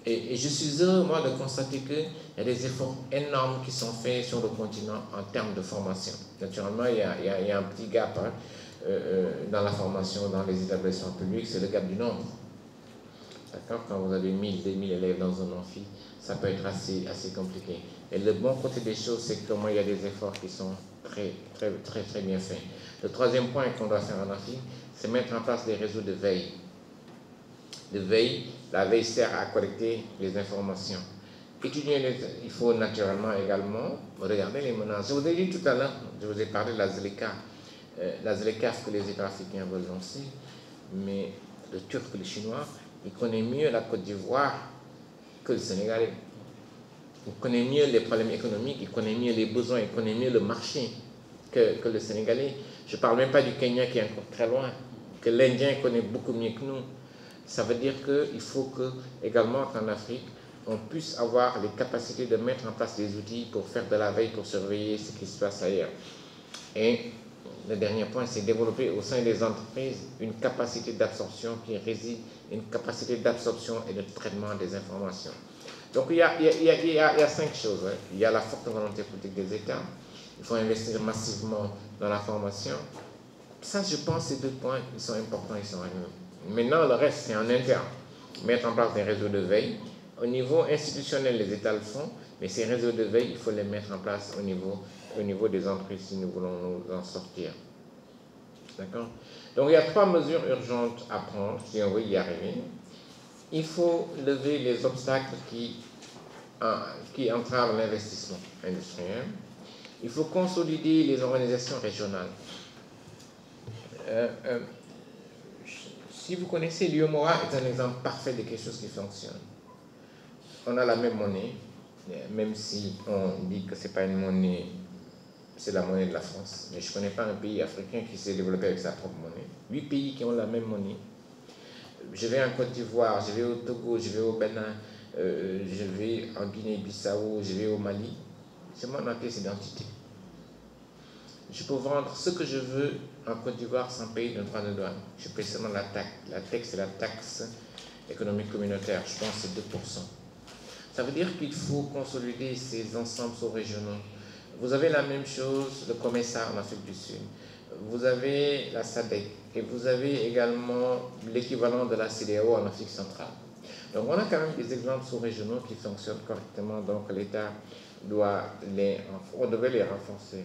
Et je suis heureux, moi, de constater qu'il y a des efforts énormes qui sont faits sur le continent en termes de formation. Naturellement, il y a un petit gap dans la formation dans les établissements publics, c'est le gap du nombre. D'accord? Quand vous avez 1000, 2000 élèves dans un amphi, ça peut être assez compliqué. Et le bon côté des choses, c'est que moi, il y a des efforts qui sont très bien faits. Le troisième point qu'on doit faire en amphi, c'est mettre en place des réseaux de veille. La veille sert à collecter les informations. Il faut naturellement également regarder les menaces. Je vous ai dit tout à l'heure, je vous ai parlé de la ZLECA. La ZLECA, ce que les États africains veulent lancer, mais le Turc, le Chinois, il connaît mieux la Côte d'Ivoire que le Sénégalais. Il connaît mieux les problèmes économiques, il connaît mieux les besoins, il connaît mieux le marché que le Sénégalais. Je ne parle même pas du Kenya qui est encore très loin, que l'Indien connaît beaucoup mieux que nous. Ça veut dire qu'il faut que, également en Afrique, on puisse avoir les capacités de mettre en place des outils pour faire de la veille, pour surveiller ce qui se passe ailleurs. Et le dernier point, c'est développer au sein des entreprises une capacité d'absorption qui réside, une capacité d'absorption et de traitement des informations. Donc il y a 5 choses. Hein. Il y a la forte volonté politique des États. Il faut investir massivement dans la formation. Ça, je pense, ces 2 points, ils sont importants, ils sont réels. Maintenant, le reste, c'est en interne. Mettre en place des réseaux de veille. Au niveau institutionnel, les États le font, mais ces réseaux de veille, il faut les mettre en place au niveau des entreprises si nous voulons nous en sortir. D'accord? Donc, il y a 3 mesures urgentes à prendre si on veut y arriver. Il faut lever les obstacles qui entravent l'investissement industriel. Il faut consolider les organisations régionales. Si vous connaissez, l'UEMOA est un exemple parfait de quelque chose qui fonctionne. On a la même monnaie, même si on dit que ce n'est pas une monnaie, c'est la monnaie de la France. Mais je ne connais pas un pays africain qui s'est développé avec sa propre monnaie. 8 pays qui ont la même monnaie. Je vais en Côte d'Ivoire, je vais au Togo, je vais au Bénin, je vais en Guinée-Bissau, je vais au Mali. C'est mon pièce d'identité. Je peux vendre ce que je veux en Côte d'Ivoire sans payer de droit de douane. Je paye seulement la taxe. La taxe, c'est la taxe économique communautaire. Je pense que c'est 2%. Ça veut dire qu'il faut consolider ces ensembles sous-régionaux. Vous avez la même chose, le COMESA en Afrique du Sud. Vous avez la SADC et vous avez également l'équivalent de la CEDEAO en Afrique centrale. Donc on a quand même des exemples sous-régionaux qui fonctionnent correctement, donc l'État devait les renforcer.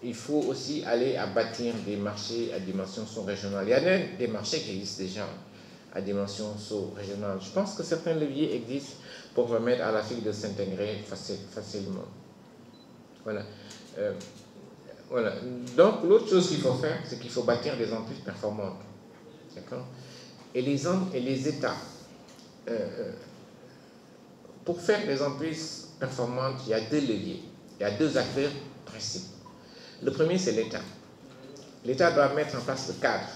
il faut aussi aller à bâtir des marchés à dimension sous-régionale. Il y a des marchés qui existent déjà à dimension sous-régionale. Je pense que certains leviers existent pour permettre à l'Afrique de s'intégrer facilement. Voilà. Voilà. Donc, l'autre chose qu'il faut faire, c'est qu'il faut bâtir des entreprises performantes. D'accord? Et les États, pour faire des entreprises performantes, il y a deux leviers, il y a deux acteurs principaux. Le premier, c'est l'État. L'État doit mettre en place le cadre,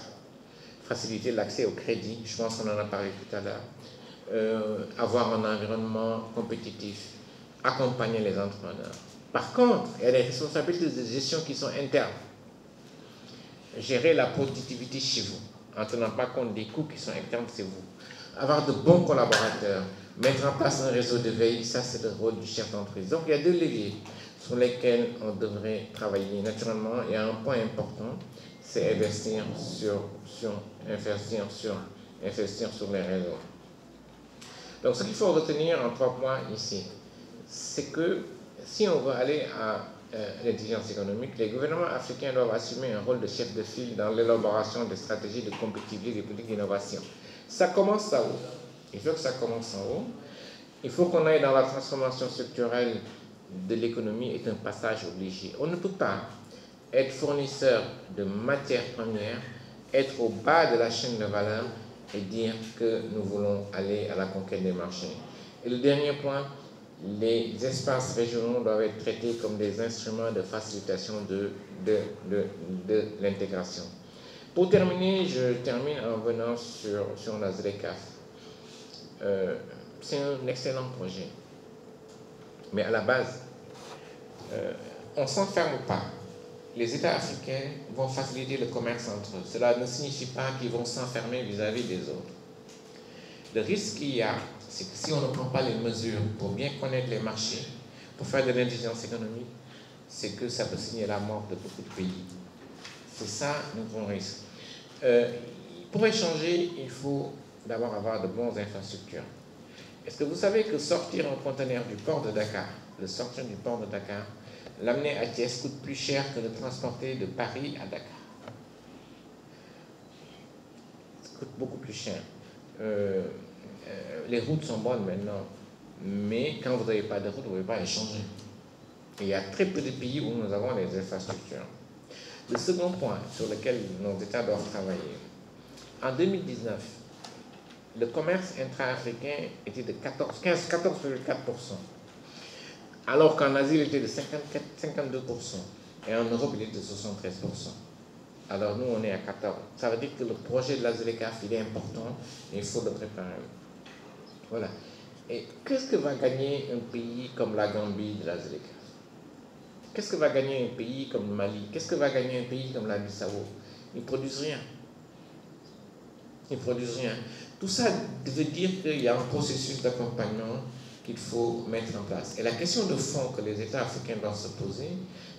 faciliter l'accès au crédit, je pense qu'on en a parlé tout à l'heure, avoir un environnement compétitif, accompagner les entrepreneurs. Par contre, il y a des responsabilités de gestion qui sont internes. Gérer la productivité chez vous, en ne tenant pas compte des coûts qui sont internes chez vous. Avoir de bons collaborateurs, mettre en place un réseau de veille, ça c'est le rôle du chef d'entreprise. Donc il y a deux leviers sur lesquels on devrait travailler. Naturellement, il y a un point important, c'est investir sur les réseaux. Donc ce qu'il faut retenir en 3 points ici, c'est que si on veut aller à l'intelligence économique, les gouvernements africains doivent assumer un rôle de chef de file dans l'élaboration des stratégies de compétitivité des politiques d'innovation. Ça commence en haut. Il faut que ça commence en haut. Il faut qu'on aille dans la transformation structurelle de l'économie, est un passage obligé. On ne peut pas être fournisseur de matières premières, être au bas de la chaîne de valeur et dire que nous voulons aller à la conquête des marchés. Et le dernier point, les espaces régionaux doivent être traités comme des instruments de facilitation de l'intégration. Pour terminer, je termine en venant sur la ZLECAf. C'est un excellent projet. Mais à la base, on ne s'enferme pas. Les États africains vont faciliter le commerce entre eux. Cela ne signifie pas qu'ils vont s'enfermer vis-à-vis des autres. Le risque qu'il y a, c'est que si on ne prend pas les mesures pour bien connaître les marchés, pour faire de l'intelligence économique, c'est que ça peut signer la mort de beaucoup de pays. C'est ça le grand risque. Pour échanger, il faut d'abord avoir de bonnes infrastructures. Est-ce que vous savez que sortir un conteneur du port de Dakar, le sortir du port de Dakar, l'amener à Thiès coûte plus cher que de transporter de Paris à Dakar? Ça coûte beaucoup plus cher. Les routes sont bonnes maintenant, mais quand vous n'avez pas de route, vous ne pouvez pas échanger. Et il y a très peu de pays où nous avons les infrastructures. Le second point sur lequel nos États doivent travailler, en 2019, le commerce intra-africain était de 14,4%, alors qu'en Asie, il était de 52%, et en Europe, il est de 73%. Alors nous, on est à 14%. Ça veut dire que le projet de la ZLECAf, il est important, et il faut le préparer. Voilà. Et qu'est-ce que va gagner un pays comme la Gambie de la ZLECAf? Qu'est-ce que va gagner un pays comme le Mali? Qu'est-ce que va gagner un pays comme la Bissau? Ils ne produisent rien. Ils ne produisent rien. Tout ça veut dire qu'il y a un processus d'accompagnement qu'il faut mettre en place. Et la question de fond que les États africains doivent se poser,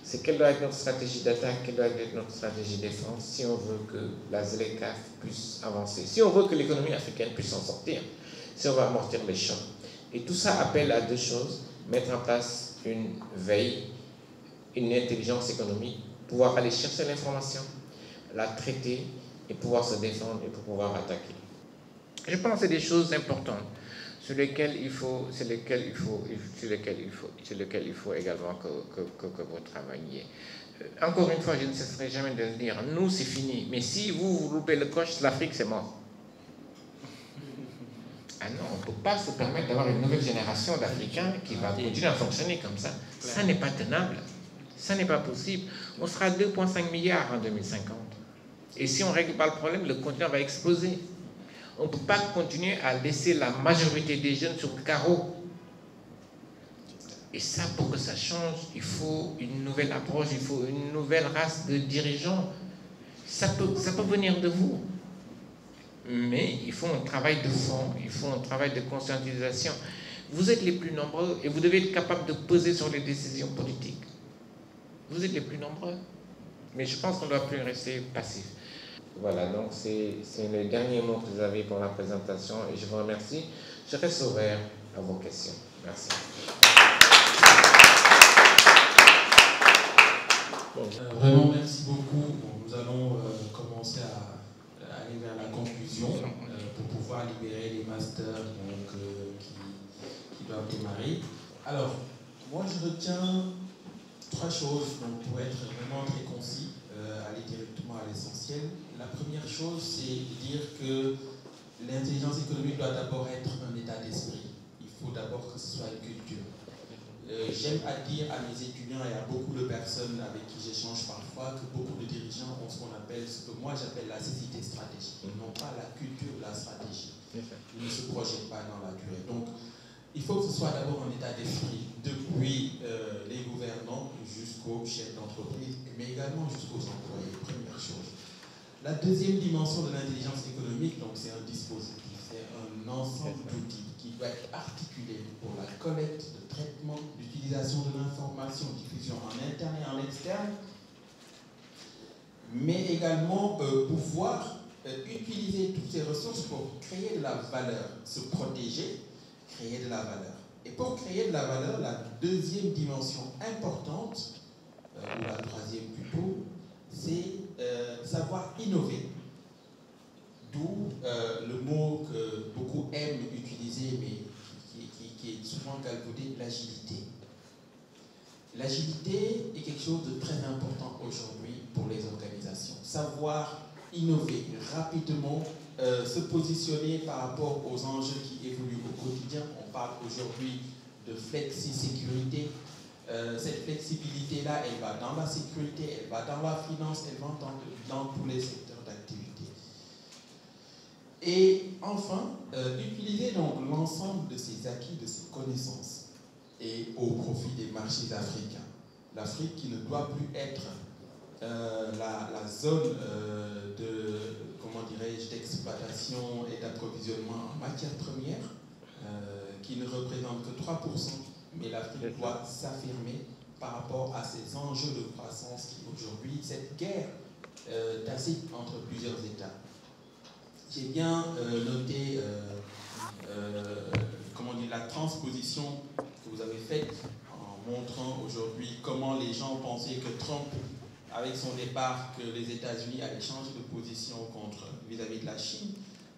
c'est quelle doit être notre stratégie d'attaque, quelle doit être notre stratégie de défense si on veut que la ZLECAf puisse avancer, si on veut que l'économie africaine puisse s'en sortir, si on veut amortir les chocs. Et tout ça appelle à deux choses: mettre en place une veille, une intelligence économique, pouvoir aller chercher l'information, la traiter et pouvoir se défendre et pour pouvoir attaquer. Je pense que c'est des choses importantes sur lesquelles il faut également que vous travailliez. Encore une fois, je ne cesserai jamais de le dire, nous c'est fini, mais si vous loupez le coche, l'Afrique c'est mort. Ah non, on ne peut pas se permettre d'avoir une nouvelle génération d'Africains qui va continuer à fonctionner comme ça. Ça n'est pas tenable. Ça n'est pas possible. On sera à 2,5 milliards en 2050. Et si on ne règle pas le problème, le continent va exploser. On ne peut pas continuer à laisser la majorité des jeunes sur le carreau. Et ça, pour que ça change, il faut une nouvelle approche, il faut une nouvelle race de dirigeants. Ça peut venir de vous. Mais il faut un travail de fond, il faut un travail de conscientisation. Vous êtes les plus nombreux et vous devez être capable de peser sur les décisions politiques. Vous êtes les plus nombreux. Mais je pense qu'on ne doit plus rester passif. Voilà, donc c'est le dernier mot que vous avez pour la présentation et je vous remercie. Je reste ouvert à vos questions. Merci. Vraiment, merci beaucoup. Bon, nous allons commencer à aller vers la conclusion pour pouvoir libérer les masters qui doivent démarrer. Alors, moi je retiens 3 choses donc, pour être vraiment très concis, aller directement à l'essentiel. La première chose, c'est de dire que l'intelligence économique doit d'abord être un état d'esprit. Il faut d'abord que ce soit une culture. J'aime à dire à mes étudiants et à beaucoup de personnes avec qui j'échange parfois que beaucoup de dirigeants ont ce qu'on appelle, ce que moi j'appelle la cécité stratégique. Ils n'ont pas la culture de la stratégie. Ils ne se projettent pas dans la durée. Donc, il faut que ce soit d'abord un état d'esprit, depuis les gouvernants jusqu'aux chefs d'entreprise, mais également jusqu'aux employés, première chose. La deuxième dimension de l'intelligence économique, donc c'est un dispositif, c'est un ensemble d'outils qui doit être articulé pour la collecte, le traitement, l'utilisation de l'information, diffusion en interne et en externe, mais également pouvoir utiliser toutes ces ressources pour créer de la valeur, se protéger, créer de la valeur. Et pour créer de la valeur, la deuxième dimension importante, ou la troisième plutôt, c'est savoir innover. D'où le mot que beaucoup aiment utiliser, mais qui est souvent galvaudé, l'agilité. L'agilité est quelque chose de très important aujourd'hui pour les organisations. Savoir innover rapidement, se positionner par rapport aux enjeux qui évoluent au quotidien. On parle aujourd'hui de flexi-sécurité. Cette flexibilité-là, elle va dans la sécurité, elle va dans la finance, elle va dans tous les secteurs d'activité. Et enfin, utiliser donc l'ensemble de ces acquis, de ces connaissances, et au profit des marchés africains. L'Afrique qui ne doit plus être la zone d'exploitation et d'approvisionnement en matières premières, qui ne représente que 3%, mais l'Afrique doit s'affirmer par rapport à ces enjeux de croissance qui aujourd'hui, cette guerre tacite entre plusieurs États. J'ai bien noté la transposition que vous avez faite en montrant aujourd'hui comment les gens pensaient que Trump, avec son départ, que les États-Unis allaient changer de position vis-à-vis de la Chine.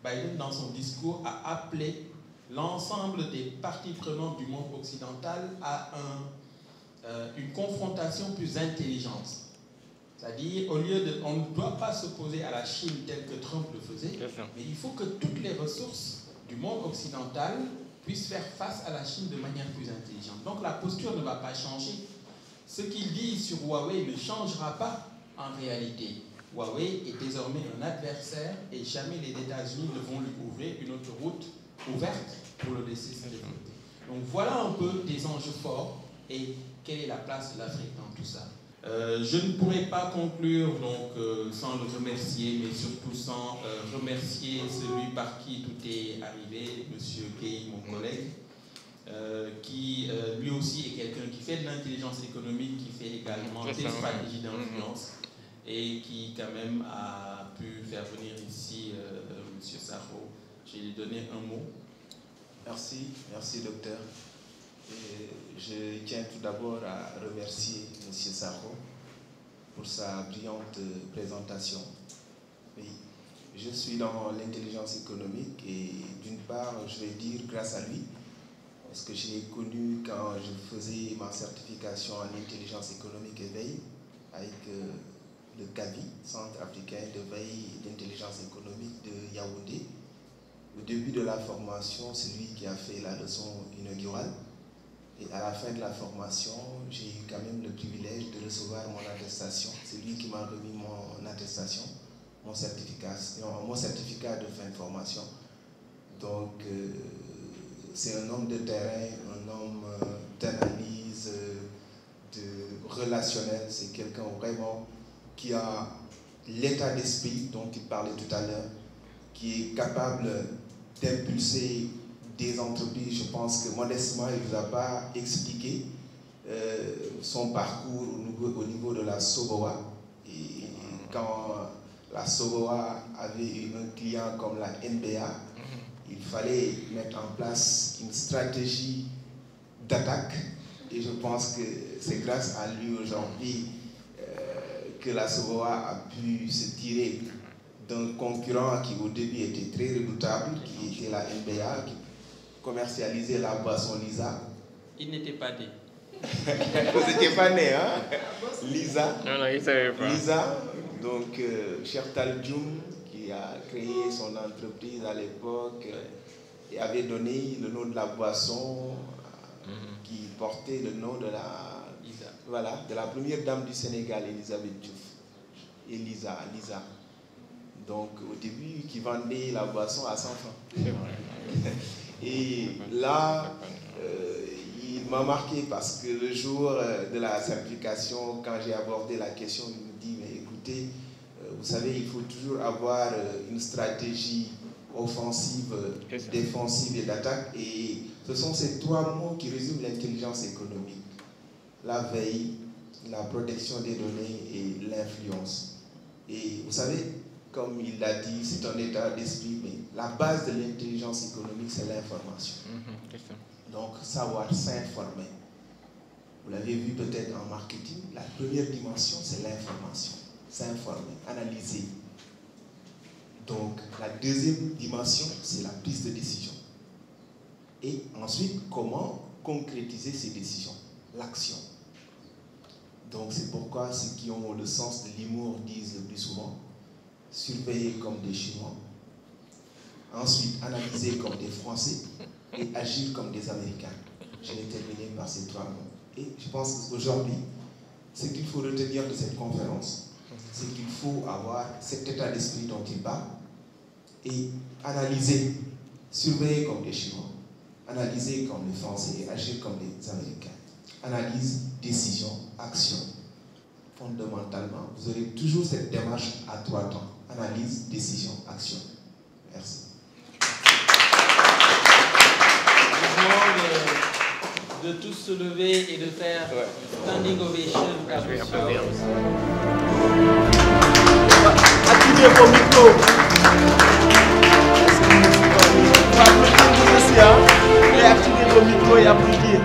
Biden, dans son discours, a appelé l'ensemble des parties prenantes du monde occidental à une confrontation plus intelligente. C'est-à-dire, on ne doit pas s'opposer à la Chine telle que Trump le faisait, mais il faut que toutes les ressources du monde occidental puissent faire face à la Chine de manière plus intelligente. Donc la posture ne va pas changer. Ce qu'il dit sur Huawei ne changera pas en réalité. Huawei est désormais un adversaire et jamais les États-Unis ne vont lui ouvrir une autre route ouverte pour le laisser se développer. Donc voilà un peu des enjeux forts et quelle est la place de l'Afrique dans tout ça. Je ne pourrais pas conclure donc, sans le remercier, mais surtout sans remercier celui par qui tout est arrivé, M. Gueye, mon collègue, qui lui aussi est quelqu'un qui fait de l'intelligence économique, qui fait également des stratégies d'influence et qui quand même a pu faire venir ici M. Sakho. Je vais lui donner un mot. Merci docteur. Et je tiens tout d'abord à remercier M. Sakho pour sa brillante présentation. Oui, je suis dans l'intelligence économique et d'une part, je vais dire grâce à lui, parce que je l'ai connu quand je faisais ma certification en intelligence économique et veille avec le CAVI, Centre africain de veille et d'intelligence économique de Yaoundé. Au début de la formation, c'est lui qui a fait la leçon inaugurale. Et à la fin de la formation, j'ai eu quand même le privilège de recevoir mon attestation. C'est lui qui m'a remis mon attestation, mon certificat de fin de formation. Donc, c'est un homme de terrain, un homme d'analyse, de relationnel. C'est quelqu'un vraiment qui a l'état d'esprit dont il parlait tout à l'heure, qui est capable d'impulser des entreprises. Je pense que modestement, il ne vous a pas expliqué son parcours au niveau de la SOBOA. Et quand la SOBOA avait un client comme la NBA, il fallait mettre en place une stratégie d'attaque. Et je pense que c'est grâce à lui aujourd'hui que la SOVOA a pu se tirer d'un concurrent qui au début était très redoutable, qui était la NBA, qui commercialisait la boisson Lisa. Il n'était pas né. Vous n'étiez pas né, hein? Lisa. Non, il ne savait pas. Lisa, donc Cheikh Tal Dioum, qui a créé son entreprise à l'époque et avait donné le nom de la boisson qui portait le nom de la première dame du Sénégal, Elisabeth Diouf. Lisa. Donc au début, qui vendait la boisson à 100 francs. C'est vrai. Et là, il m'a marqué parce que le jour de la certification, quand j'ai abordé la question, il me dit, mais écoutez, vous savez, il faut toujours avoir une stratégie offensive, défensive et d'attaque. Et ce sont ces trois mots qui résument l'intelligence économique. La veille, la protection des données et l'influence. Et vous savez, comme il l'a dit, c'est un état d'esprit, mais la base de l'intelligence économique, c'est l'information. Donc, savoir s'informer. Vous l'avez vu peut-être en marketing, la première dimension, c'est l'information. S'informer, analyser. Donc, la deuxième dimension, c'est la prise de décision. Et ensuite, comment concrétiser ces décisions? L'action. Donc, c'est pourquoi ceux qui ont le sens de l'humour disent le plus souvent surveiller comme des Chinois, ensuite analyser comme des Français et agir comme des Américains. Je vais terminer par ces trois mots. Et je pense qu'aujourd'hui, ce qu'il faut retenir de cette conférence, c'est qu'il faut avoir cet état d'esprit dont il parle et analyser, surveiller comme des Chinois, analyser comme les Français et agir comme les Américains. Analyse, décision, action. Fondamentalement, vous aurez toujours cette démarche à trois temps. Analyse, décision, action. Merci. Je demande de tous se lever et de faire standing ovation. Activez vos micros. Applaudir aussi, hein. Et activez vos micros et applaudir.